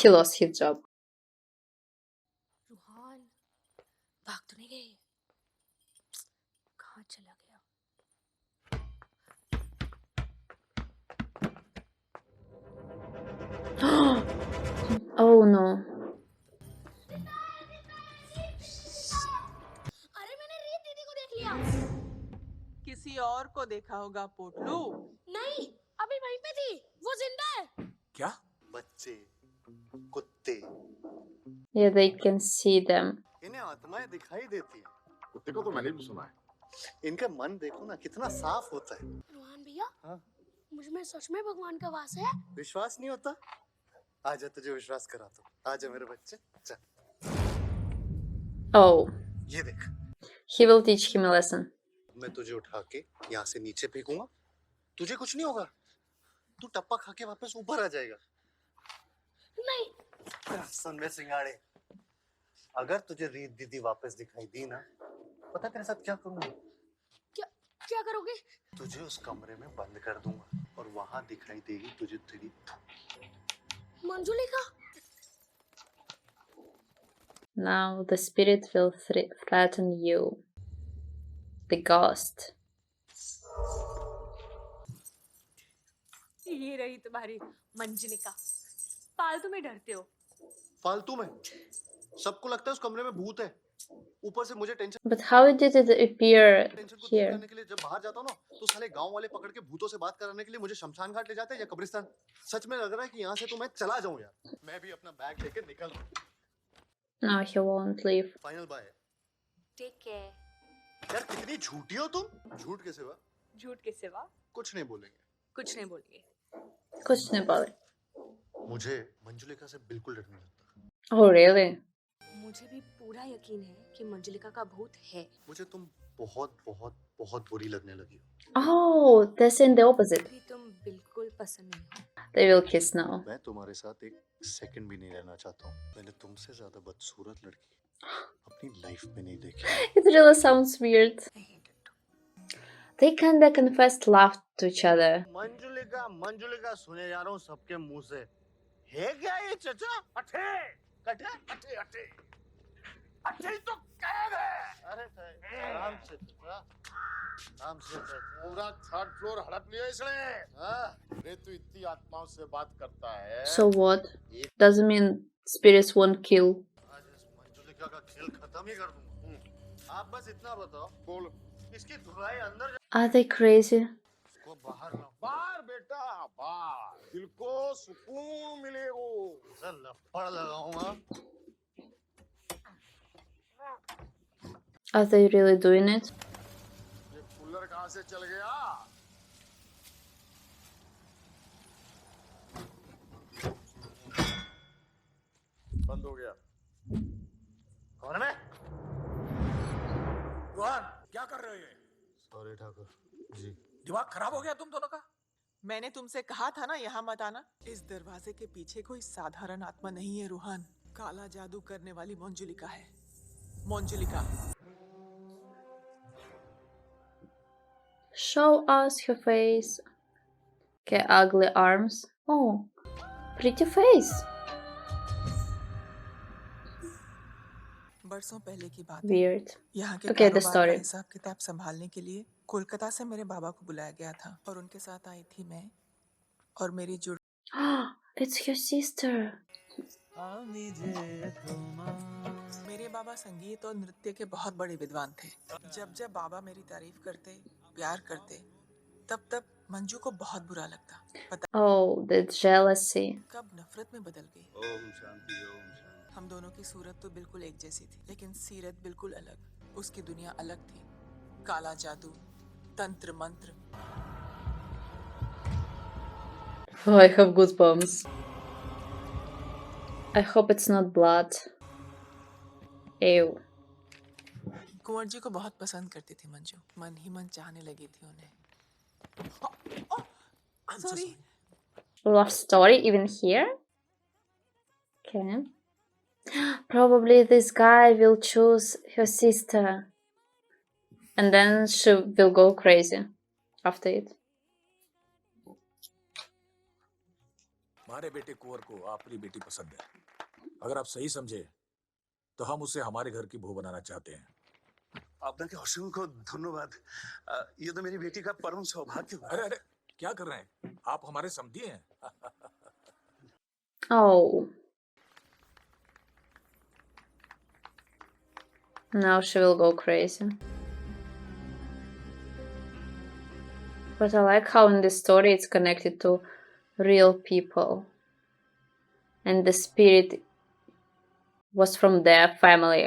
he lost his job. Ruhaan भाग तो नहीं गई? कहाँ चला गया? Oh no. अरे मैंने रीत दीदी को देख लिया। किसी और को देखा होगा पोटलू। नहीं, अभी वहीं पे थी, वो जिंदा है। क्या? बच्चे, कुत्ते, Yeah, they can see them. इन्हें आत्माएं दिखाई देती हैं। कुत्ते को तो मैंने भी सुना है। इनका मन देखो ना कितना साफ होता है। रूहान भैया, हाँ? मुझ में सच में भगवान का वास है। विश्वास नहीं होता? आजा तुझे विश्वास कराता हूँ। आजा मेरे बच्चे, चल। Oh, ये देख, he will teach him a lesson. मैं तुझे उठा के यहाँ से नीचे फेंकूंगा, तुझे कुछ नहीं होगा। तू टप्पा खा के वापस ऊपर आ जाएगा। नहीं। सुन बे सिंगाड़े, अगर तुझे रीत दीदी वापस दिखाई दी ना, पता तेरे साथ क्या करूंगा? क्या करोगे? तुझे उस कमरे में बंद कर दूंगा और वहां दिखाई देगी तुझे तेरी Manjulika. Now the spirit will threaten you. The ghost. ये रही तुम्हारी मंजुलिका। फालतू में डरते हो। फालतू में? सबको लगता है उस कमरे में भूत है। ऊपर से मुझे tension But how did it appear को दूर here? करने के लिए जब बाहर जाता हूँ ना, तो साले गांव वाले पकड़ के भूतों से बात कराने के लिए मुझे शमशान घाट ले जाते हैं या कब्रिस्तान। सच में लग रहा है कि यहाँ से तो मैं चला जाऊँ यार। मैं भी अपना बैग लेके निकल रहा हूँ। No, he won't leave. Final bye. Take care. यार कितनी झूठी हो तुम। झूठ के सिवा झूठ के सिवा कुछ नहीं बोलेंगे। कुछ नहीं बोलेंगे। कुछ नहीं बोले. मुझे मंजुलिका से बिल्कुल डर नहीं लगता। Oh, really? मुझे भी पूरा यकीन है कि मंजुलिका का भूत है। मुझे तुम बहुत बहुत बहुत बुरी लगने लगी हो। Oh, that's in the opposite. अभी तुम बिल्कुल पसंद नहीं हो। They will kiss now. मैं तुम्हारे साथ एक सेकंड भी नहीं रहना चाहता हूँ। मैंने तुमसे ज्यादा बदसूरत लड़की अपनी लाइफ में नहीं देखी। It really sounds weird. They kinda confessed love to each other. Manjulika Manjulika सुने जा रहा हूँ सबके मुंह से। है क्या ये चचा? अठे कटे अठे अठे अठे तो कैद है। अरे आराम से चचा, आराम से चचा। पूरा थर्ड फ्लोर हड़प लिया इसने। अरे तू इतनी आत्माओं से बात करता है। So what? Doesn't mean spirits won't kill. आज इस मंजुलिका का खेल खत्म ही कर दूंगा। आप बस इतना बताओ, बोल। इसकी धुलाई अंदर Are they crazy? को बाहर लाओ। बाहर बेटा बाहर, दिल को सुकून मिलेगा। लपड़ लगाऊंगा। Are they really doing it? ये कूलर कहाँ से चल गया? बंद हो गया। कौन है मैं? रोहन, क्या कर रहे हो ये? सॉरी ठाकुर जी। दिमाग खराब हो गया तुम दोनों का? मैंने तुमसे कहा था ना यहाँ मत आना। इस दरवाजे के पीछे कोई साधारण आत्मा नहीं है रूहान। काला जादू करने वाली मंजुलिका है। Manjulika. Show us her face. Okay, ugly arms. Oh, pretty face. बरसों पहले की बात है। Weird. यहाँ के Okay, the कारोबार story. का हिसाब किताब संभालने के लिए कोलकाता से मेरे बाबा को बुलाया गया था और उनके साथ आई थी मैं और मेरी जुड़। It's your sister. मेरे बाबा संगीत और नृत्य के बहुत बड़े विद्वान थे। जब जब बाबा मेरी तारीफ करते, प्यार करते, तब तब मंजू को बहुत बुरा लगता। पता Oh, the jealousy. कब नफरत में बदल गई। ओम शांति ओम शांति। हम दोनों की सूरत तो बिल्कुल एक जैसी थी, लेकिन सीरत बिल्कुल अलग। उसकी दुनिया अलग थी। काला जादू, तंत्र मंत्र। Oh, I have goosebumps. I hope it's not blood. Ew. Kunwar ji को बहुत पसंद करती थी मंजू। मन ही मन चाहने लगी थी उन्हें। Sorry. Love story even here? Okay. Probably this guy will choose her sister. And then she will go crazy after it. हमारे बेटे कुंवर को आपकी बेटी पसंद है। अगर आप सही समझे तो हम उसे हमारे घर की बहू बनाना चाहते हैं। আপনাকে অসংখ্য ধন্যবাদ। ये तो मेरी बेटी का परम सौभाग्य हुआ। अरे अरे क्या कर रहे हैं आप? हमारे समधी हैं। Oh. Now she will go crazy. But I like how in this story it's connected to real people. And the spirit was from their family.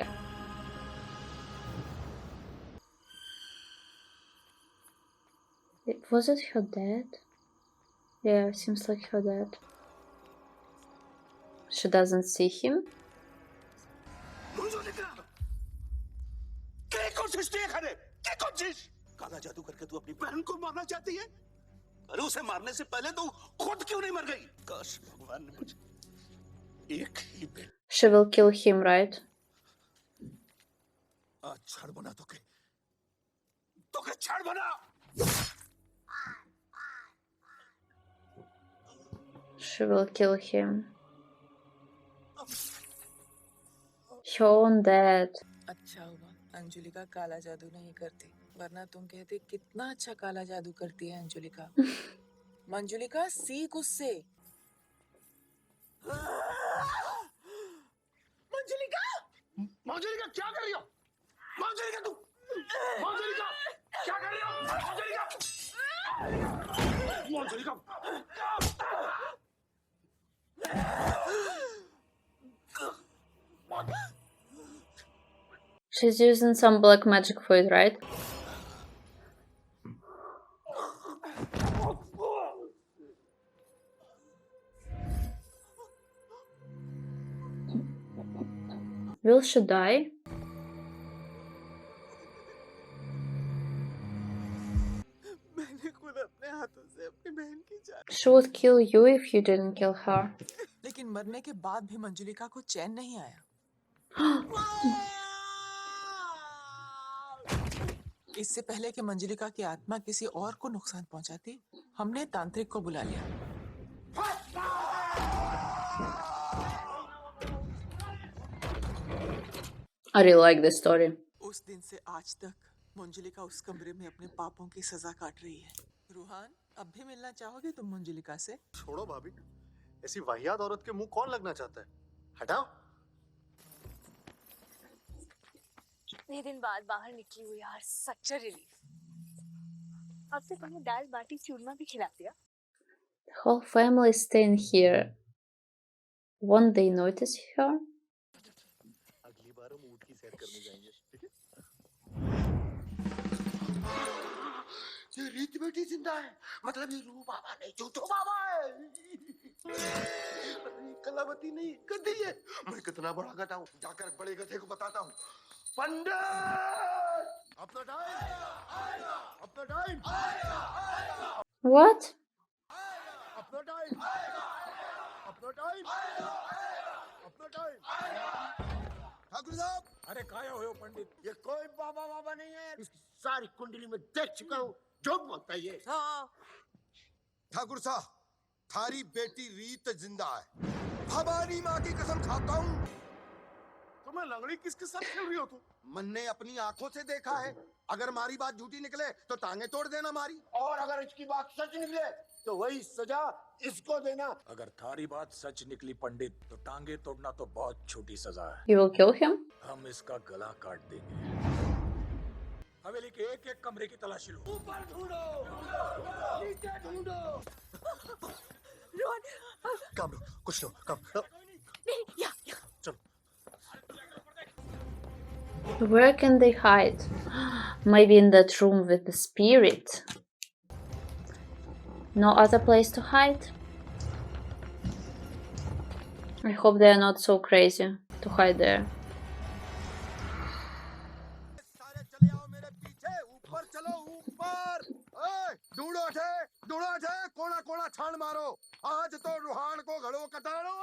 Was it her dad? Yeah, seems like her dad. She doesn't see him. क्या कोशिश की है खरे? क्या कोशिश? काला जादू करके तू अपनी बहन को मारना चाहती है? अरे उसे मारने से पहले तू खुद क्यों नहीं मर गई? काश भगवान ने मुझे एक ही बेटा। She will kill him, right? आज छड़ बना तोके छड़ बना। She will kill him. Her own dad. अच्छा हुआ अंजुलिका काला जादू नहीं करती, वरना तुम कहते कितना अच्छा काला जादू करती है अंजुलिका। मंजुलिका सीख उससे। मंजुलिका, मंजुलिका क्या कर रही हो? मंजुलिका तू, मंजुलिका क्या कर रही हो? Manjulika, Manjulika. She's using some black magic for it, right? Will she die? मैंने खुद अपने हाथों से अपनी बहन की जान। She would kill you if you didn't kill her. लेकिन मरने के बाद भी मंजुलिका को चैन नहीं आया। इससे पहले कि मंजुलिका की आत्मा किसी और को नुकसान पहुंचाती, हमने तांत्रिक को बुला लिया। I really like this story. उस दिन से आज तक मंजुलिका उस कमरे में अपने पापों की सजा काट रही है। रूहान, अब भी मिलना चाहोगे तुम मंजुलिका से? छोड़ो भाभी, ऐसी वाहियात औरत के मुंह कौन लगना चाहता है? हटाओ। कितने दिन बाद बाहर निकली हुई यार, सच अ रिलीफ। अब तो तुम्हें दाल बाटी चूरमा भी खिला दिया। The whole family is staying here. Won't they notice her? अगली बार हम ऊँट की सैर करने जाएंगे, ठीक है? ये रीत बेटी जिंदा है, मतलब ये रूह बाबा नहीं, झूठो बाबा है। कलावती नहीं, गधी है। मैं कितना बड़ा गधा हूँ, जाकर बड़े गधे को बताता हूँ। पंडित, अपना टाइम, अपना टाइम, What? अपना टाइम, अपना टाइम, अपना टाइम। ठाकुर साहब, अरे काय हो पंडित? ये कोई बाबा बाबा नहीं है, इसकी सारी कुंडली में देख चुका हूँ, झूठ बोलता है ये। ठाकुर साहब, थारी बेटी रीत जिंदा है। भवानी माँ की कसम खाता हूँ। तुम्हें लंगड़ी किसके साथ खेल रही हो तुम? मन ने अपनी आंखों से देखा है। अगर मारी बात झूठी निकले तो टांगे तोड़ देना मारी। और अगर इसकी बात सच निकले तो वही सजा इसको देना। अगर थारी बात सच निकली पंडित तो टांगे तोड़ना तो बहुत छोटी सजा है। You will kill him? हम इसका गला काट देंगे। हवेली के एक एक कमरे की तलाशी लो। ऊपर ढूंढो, नीचे ढूंढो। रोहन, काम लो, कुछ लो, काम। नहीं, यहाँ। चलो। Where can they hide? Maybe in that room with the spirit. No other place to hide? I hope they are not so crazy to hide there. सारे चले आओ मेरे पीछे, ऊपर चलो ऊपर। ढूंढो थे, कोना कोना छान मारो। आज तो रूहान को घड़ो कटाड़ो।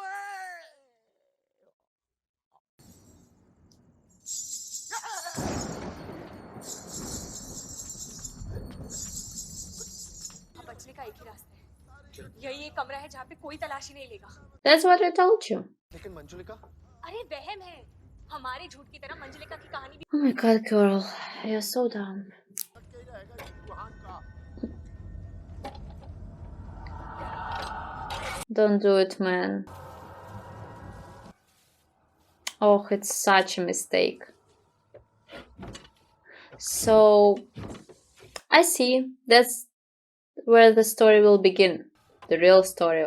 अब बचने का एक ही रास्ता है। यही एक कमरा है जहाँ पे कोई तलाशी नहीं लेगा। That's what I told you. लेकिन मंजुलिका अरे वहम है। हमारे झूठ की तरह मंजुलिका की कहानी भी Oh my god, girl. You're so dumb. अटके ही रहेगा ये रूहान का। Don't do it, man. Oh, it's such a mistake. So, I see. That's where the story will begin. The real story.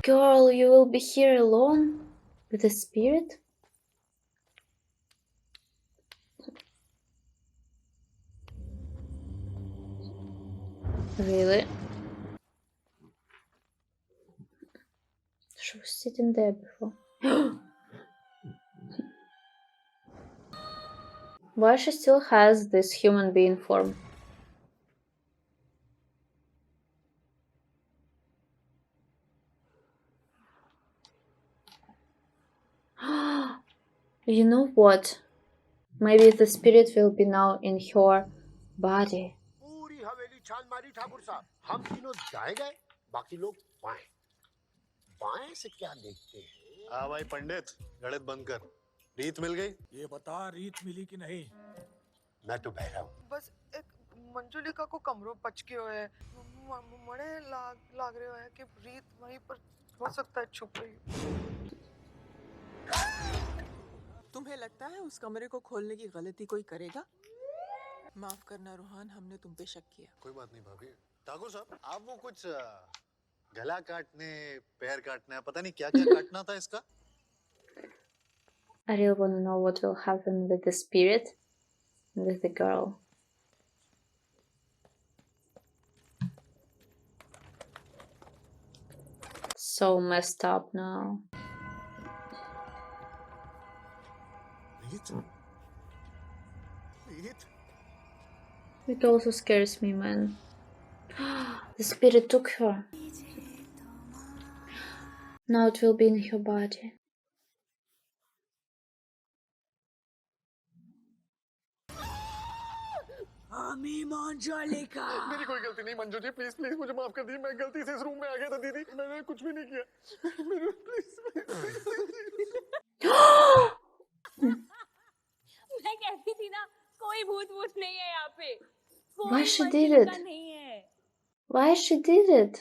Girl, you will be here alone with the spirit? Really? She was sitting there before. Why she still has this human being form? You know what? Maybe the spirit will be now in her body. पूरी हवेली छान मारी ठाकुर साहब, हम तीनों दाएं गए, बाकी लोग बाएं। बाएं से क्या देखते हैं? हाँ भाई पंडित, गणित बंद कर। रीत मिल गई? ये बता रीत मिली कि नहीं? मैं तो बहरा हूँ। बस एक मंजुलिका को कमरों पच गयो है। मणे लाग रहे है कि रीत वहीं पर हो सकता है छुप रही हो। तुम्हें लगता है उस कमरे को खोलने की गलती कोई करेगा? माफ करना रूहान, हमने तुम पे शक किया। कोई बात नहीं भाभी। ठाकुर साहब, आप वो कुछ गला काटने, पैर काटने, पता नहीं क्या क्या काटना था इसका। I really want to know what will happen with the spirit, with the girl. So messed up now. रीत? रीत? It also scares me, man. The spirit took her. Now it will be in her body. मेरी कोई गलती नहीं Manju ji, please please मुझे माफ कर दीजिए, मैं गलती से इस रूम में आ गया था दीदी, मैंने कुछ भी नहीं किया। मेरे मैं कहती थी ना, कोई भूत भूत नहीं है यहाँ पे। Why कोई she did मंजुलिका it? नहीं है। Why she did it?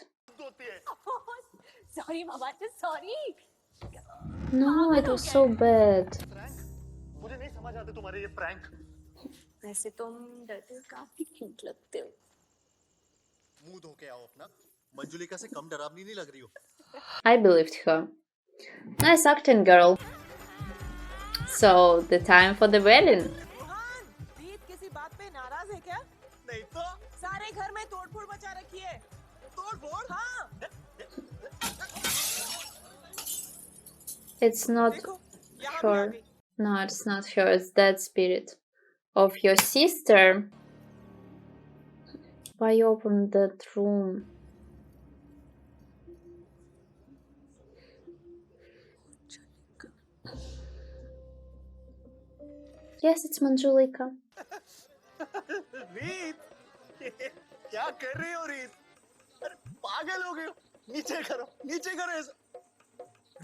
Sorry Baba, sorry. No, it was so bad. Prank? मुझे नहीं समझ आते तुम्हारे ये प्रैंक। वैसे तुम डरते काफी क्यूट लगते हो। मुंह धो के आओ अपना। मंजुलिका से कम डरावनी नहीं लग रही हो। I believed her. Nice acting, girl. So, the time for the wedding. Ruhaan, रीत किसी बात पे नाराज है क्या? नहीं तो? सारे घर में तोड़फोड़ मचा रखी है। तोड़-फोड़? हाँ। It's not देखो, यहाँ भी आ her. गई। No, it's not her. It's that spirit of your sister. Why you opened that room? Yes, it's Manjulika. रीत, क्या कर रही हो रीत? अरे पागल हो गए हो? नीचे करो ऐसा।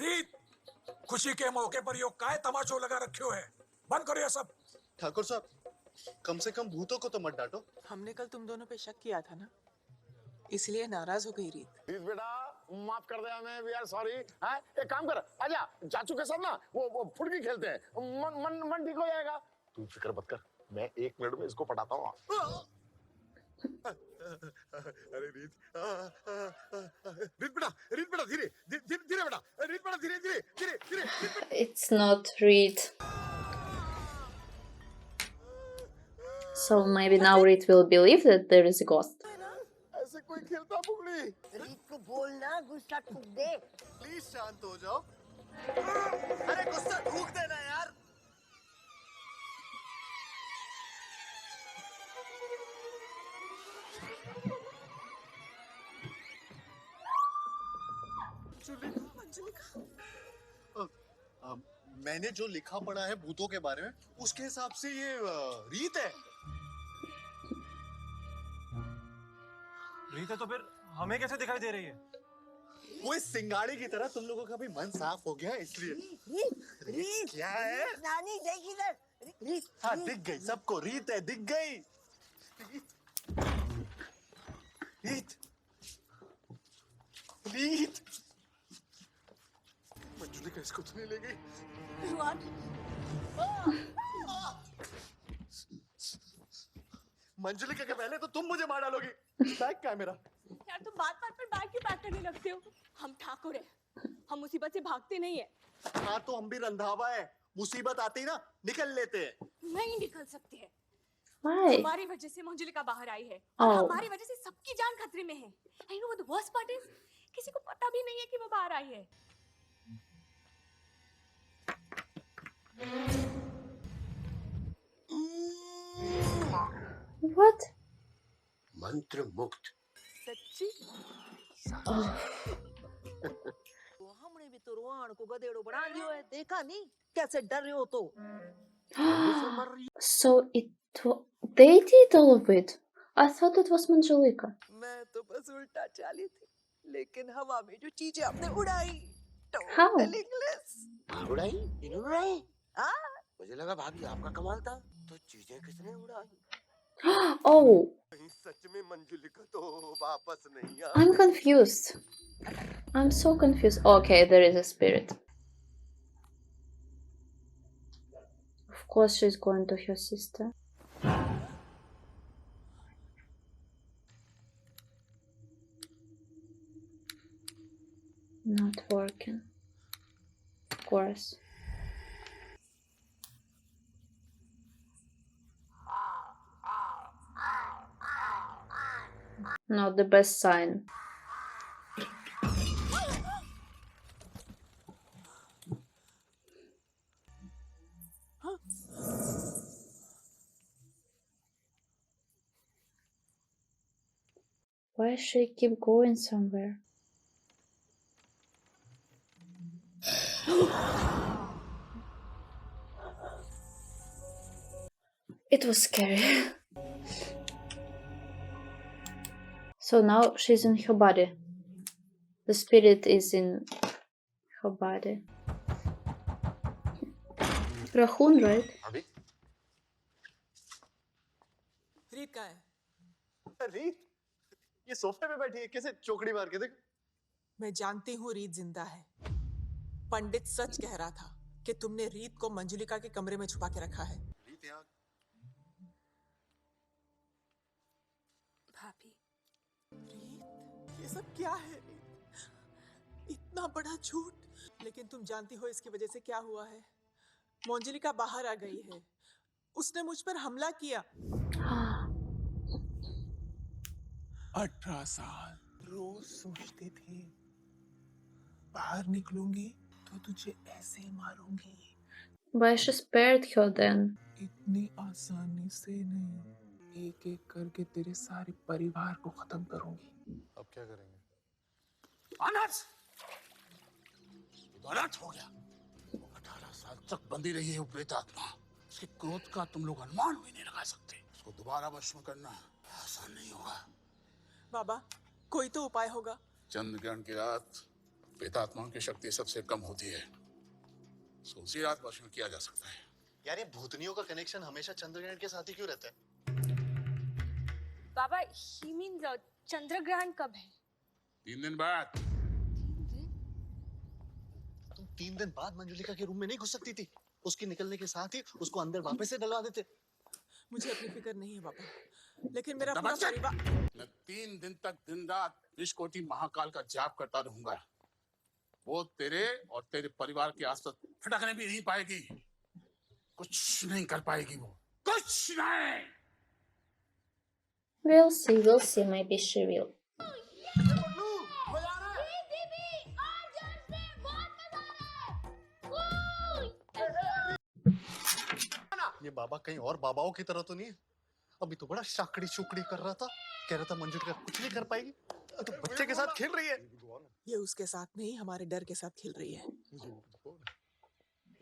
रीत, खुशी के मौके पर यो काय तमाशो लगा रखियो है? बंद करो ये सब। ठाकुर साहब, कम से कम भूतों को तो मत डांटो। हमने कल तुम दोनों पे शक किया था ना, इसलिए नाराज हो गई रीत। प्लीज बेटा माफ कर दे हमें, वी आर सॉरी। हाँ एक काम कर, आजा चाचू के साथ ना वो फुटकी खेलते हैं, मन ठीक हो जाएगा। तू फिक्र मत कर, मैं 1 मिनट में इसको पटाता हूँ। अरे रीत बेटा धीरे धीरे बेटा, रीत बेटा धीरे। It's not Reed. So maybe now Reed will believe that there is a ghost. ऐसे कोई खेलता बुगली? रीत को बोलना गुस्सा थूक दे। प्लीज शांत हो जाओ। अरे गुस्सा थूक देना यार। मैंने जो लिखा पढ़ा है भूतों के बारे में उसके हिसाब से ये रीत है। रीत है तो फिर हमें कैसे दिखाई दे रही है? वो इस सिंगाड़ी की तरह तुम लोगों का भी मन साफ हो गया इसलिए। रीत क्या है? नानी देख इधर। हाँ दिख गई सबको, रीत है, दिख गई। रीत रीत मंजुली का इसको तो नहीं ले गई। मंजुली के पहले तो तुम मुझे मार डालोगी। बैग क्या है मेरा? यार तुम बात बात पर बैग क्यों पैक करने लगते हो? हम ठाकुर हैं, हम मुसीबत से भागते नहीं है। हाँ तो हम भी रंधावा है, मुसीबत आती ना निकल लेते हैं। नहीं निकल सकते हैं। Why? हमारी वजह से मंजुलिका बाहर आई है और Oh. हमारी वजह से सबकी जान खतरे में है। And you know what the worst part is? किसी को पता भी नहीं है कि वो बाहर आई है। What? मंत्र मुक्त। सच्ची? Oh. हमने भी तो रोहान को गधेड़ो बना दियो है, देखा नहीं कैसे डर रहे हो तो। So they did all of it. I thought it was Manjulika. मैं तो बस उल्टा चाली थी, लेकिन हवा में जो चीजें आपने उड़ाई, How? total English। उड़ाई? इन्होंने उड़ाई? हाँ, मुझे लगा भाभी आपका कमाल था। तो चीजें किसने उड़ाई? Oh, सच में मंजुलिका तो वापस नहीं आ। I'm confused. I'm so confused. Okay, there is a spirit. Of course, she's going to her sister. Not working. Of course. Not the best sign. Why she keep going somewhere? It was scary. So now she's in her body. The spirit is in her body. Rahun, right? भाभी रीत कहाँ है? रीत ये सोफे पे बैठी है, कैसे चौकड़ी मार के देख। मैं जानती हूँ रीत जिंदा है। पंडित सच कह रहा था कि तुमने रीत को मंजुलिका के कमरे में छुपा के रखा है। रीत यहाँ भाभी, रीत, ये सब क्या है रीत? इतना बड़ा झूठ। लेकिन तुम जानती हो इसकी वजह से क्या हुआ है? मंजुलिका बाहर आ गई है। उसने मुझ पर हमला किया। 18 साल रोज सोचते थे बाहर निकलूंगी तो तुझे ऐसे मारूंगी। Why she spared her then? इतनी आसानी से नहीं, एक एक करके तेरे सारे परिवार को खत्म करूंगी। अब क्या करेंगे? अनर्थ! ये अनर्थ हो गया। 18 साल तक बंदी रही है वो प्रेतात्मा। उसके क्रोध का तुम लोग अनुमान भी नहीं लगा सकते। उसको दोबारा वश में करना आसान नहीं होगा। बाबा, कोई तो उपाय होगा। चंद्रग्रहण की रात प्रेतात्माओं की शक्ति सबसे कम होती है। उसको उसी रात वश में किया जा सकता है। यार ये भूतनियों का कनेक्शन हमेशा चंद्रग्रहण के साथ ही क्यों रहता है? बाबा, he means चंद्र ग्रहण कब है? 3 दिन बाद। तुम 3 दिन बाद मंजुलिका के रूम में नहीं घुस सकती थी? उसके निकलने के साथ ही उसको अंदर वापस से डलवा देते। मुझे अपनी फिक्र नहीं है बाबा, लेकिन मेरा पूरा परिवार। मैं 3 दिन तक दिन रात विश्वकोटि महाकाल का जाप करता रहूंगा। वो तेरे और तेरे परिवार के आसपास फटकने भी नहीं पाएगी। कुछ नहीं कर पाएगी वो, कुछ नहीं। We'll see, maybe she will. ये बाबा कहीं और बाबाओं की तरह तो नहीं है? अभी तो बड़ा शाकड़ी शुकड़ी कर रहा था, कह रहा था मंजुलिका कुछ नहीं कर पाएगी। तो बच्चे के साथ खेल रही है। ये उसके साथ नहीं, हमारे डर के साथ खेल रही है।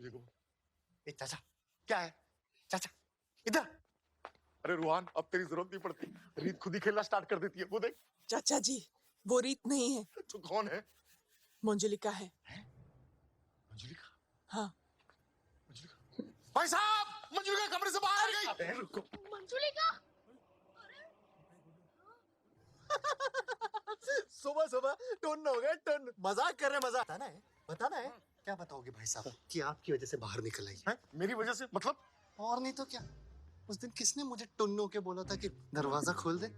ए चाचा, क्या है? चाचा, इधर। अरे रुहान, अब तेरी जरूरत नहीं पड़ती, रीत खुद ही खेलना स्टार्ट कर देती है, वो देख। चाचा जी, वो रीत नहीं है, तो कौन है? मंजुलिका है। मंजुलिका? हाँ। मंजुलिका? भाई साहब, मंजुलिका कमरे से बाहर गई। अरे रुको। मंजुलिका सुबह सुबह टन हो गए टन। मजाक कर रहे, मजाक। बताना है क्या बताओगे भाई साहब कि आपकी वजह से बाहर निकल आई? हैं? मेरी वजह से मतलब? और नहीं तो क्या, उस दिन किसने मुझे टुन्नू के बोला था कि दरवाजा खोल दे?